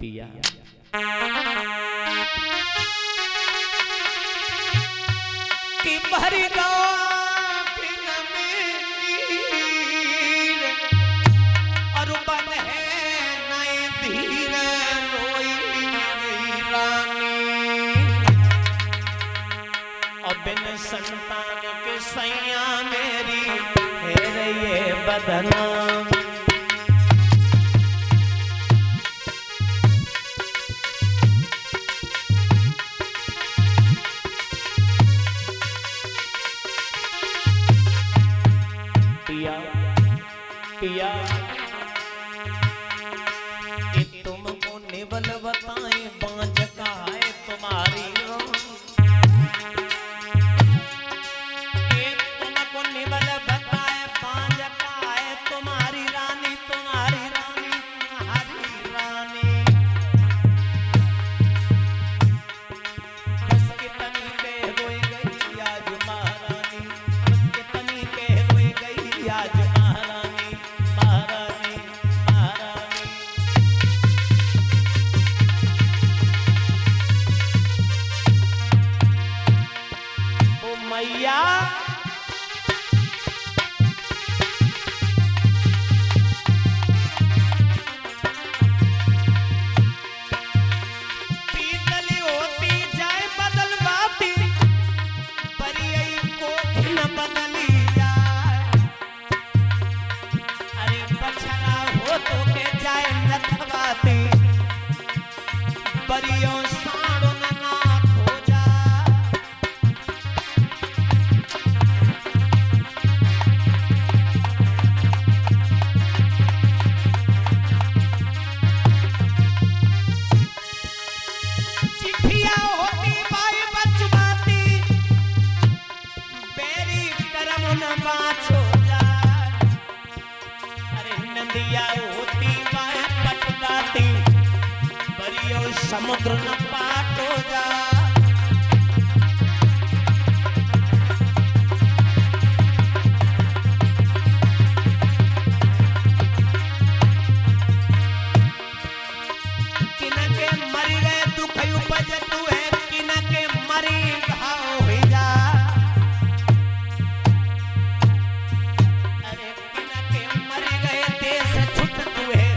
पिया कि भरी दो और बन है नए धीर रोई रानी और बिन संतान के सैया मेरी है ये बदना पिया कि तुमको निवल बताए बांझ का है तुम्हारी तुमको निवल बताए बांझ का है तुम्हारी रानी तुम्हारी रानी तुम्हारी रानी बस कितनी पे रोई गई आज महारानी बस कितनी पे रोई गई आज मैया पीतली होती जाए बदल बाती परियई को न बदली जाए अरे बछड़ा हो तो के जाए न थवाती परियों साड़ो न नाथ हो जाए समुद्र न पाट हो जा किनके मर गए दुख उपज तू है किनके मरी घाव हो जा अरे किनके मर गए देश छुट तू है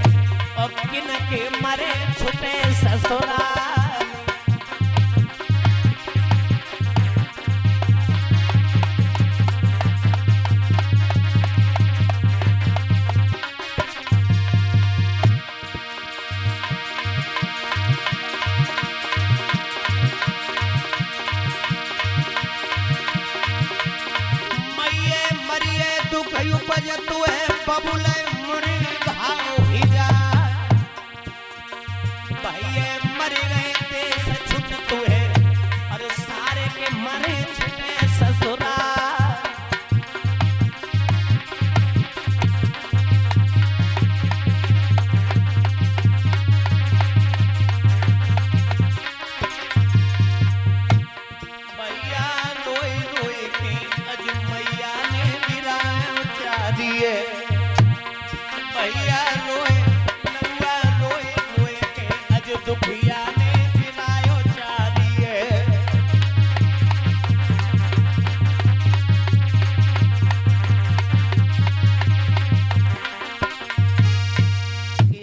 और किनके मरे छुटे ससुराल मैये मरिए दुख उपज तू है बबुले मुरी घाव ही जा भैये मर गए देश छुट तू है और सारे के मरे छुटे ससुराल मैया रोई रोई के अज मैया ने गिराया चारिए भैया रोए नौआ रोए रोए के अज दुखिया ने गिरायो चारिए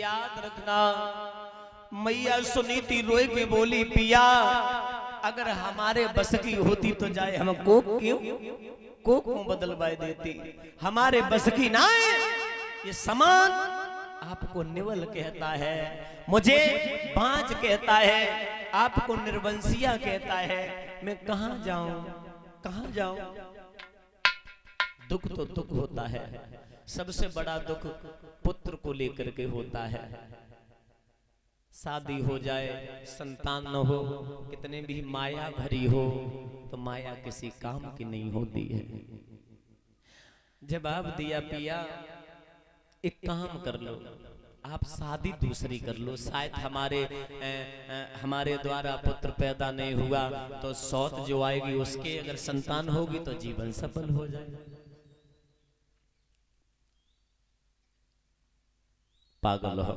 याद रखना मैया सुनीति रोए के बोली पिया अगर हमारे बस की होती तो जाए हम कोक को बदलवाए देती हमारे बस की ना है ये समान आपको निवल कहता है मुझे बांझ कहता है आपको निर्वंशिया कहता है मैं कहां जाऊं दुख तो दुख होता है सबसे बड़ा दुख पुत्र को लेकर के होता है शादी हो जाए संतान न हो कितने भी माया भरी हो तो माया किसी काम की नहीं होती है जवाब दिया पिया एक काम कर लो आप शादी दूसरी कर लो शायद हमारे द्वारा पुत्र पैदा नहीं हुआ तो सौत जो आएगी उसके अगर संतान होगी तो जीवन सफल हो जाएगा पागल हो,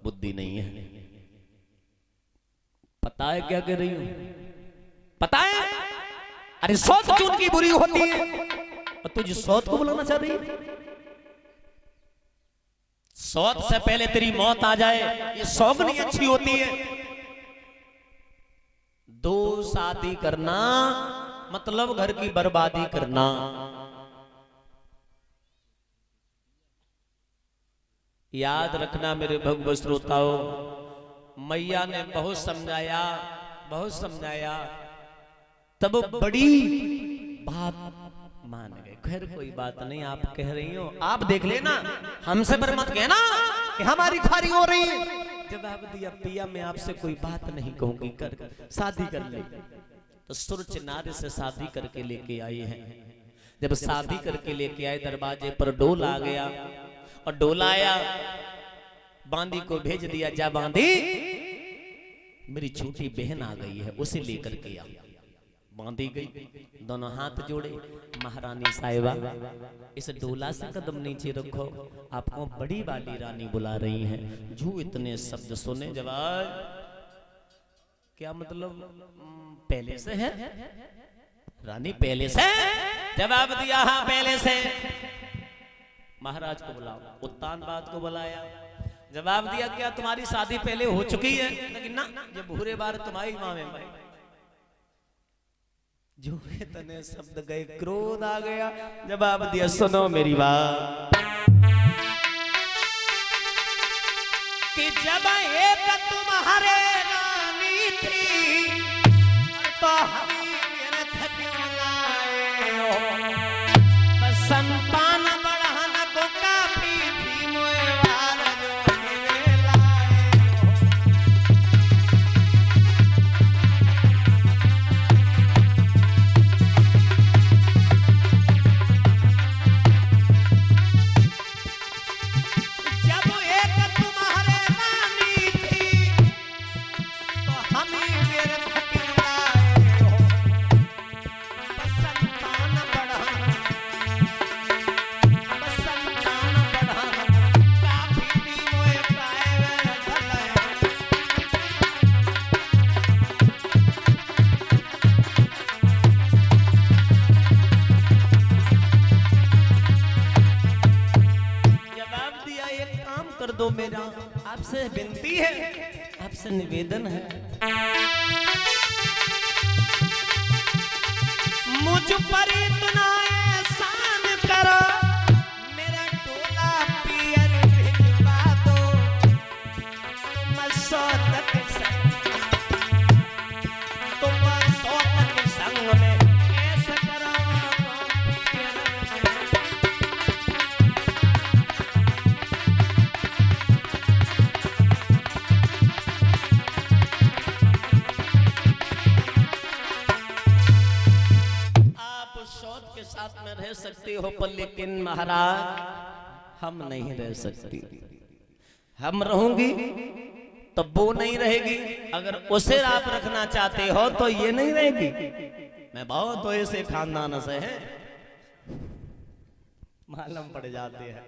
बुद्धि नहीं है। पता है क्या कह रही हूं? पता है? अरे सौत चून की बुरी होती है और तुझे सौत को बुलाना चाह रही है? सौत से पहले तेरी मौत आ जाए ये सौगनी अच्छी होती है। दो शादी करना मतलब घर की बर्बादी करना। याद रखना मेरे भगवत श्रोताओ, मैया ने बहुत समझाया तब बड़ी बात मान गए। खैर कोई बात नहीं, आप कह रही हो, आप देख लेना, हमसे पर मत कहना कि हमारी खारी हो रही है। जवाब दिया पिया मैं आपसे कोई बात नहीं कहूंगी, कर शादी कर ले। तो सुरच नारे से शादी करके लेके आई है। जब शादी करके लेके आए दरवाजे पर डोल आ गया और डोला आया, बांदी को भेज दिया, जा बांदी मेरी छोटी बहन आ गई है उसे लेकर के आ। बांधी गई, दोनों हाथ जोड़े, महारानी साहिबा इस डोला से कदम नीचे रखो, आपको बड़ी वाली रानी बुला रही हैं। जो इतने शब्द सुने, जवाब क्या मतलब पहले से है रानी? पहले से? जवाब दिया हाँ पहले से। महाराज को बुलाओ, उत्तानपाद को बुलाया, जवाब दिया क्या तुम्हारी शादी पहले हो चुकी है? लेकिन ना, जब बुरे बार तुम्हारी माँ में भाई। जो इतने शब्द गए, क्रोध आ गया। जवाब दिया सुनो मेरी बात कि जब एक तुम्हारे रानी थी तो हम क्यों लाए हो? संतान बढ़ाना को काफी थी मोहवार जो मेरे लाए दो। मेरा आपसे विनती है, आपसे निवेदन है, मुझ पर इतना एहसान करो, मेरा टोला पियर भिजवा दो। मैं सौतक संग में ऐसा करो। साथ में रह सकते हो पर लेकिन महाराज हम नहीं रह सकती। हम रहूंगी तो वो नहीं रहेगी, अगर उसे आप रखना चाहते हो तो ये नहीं रहेगी। मैं बहुत तो ऐसे खानदान से है, मालूम पड़ जाते हैं,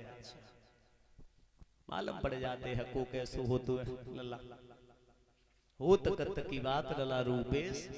मालूम पड़ जाते हैं को कैसे हो तो लल्ला हो तकत की बात लला रूपेश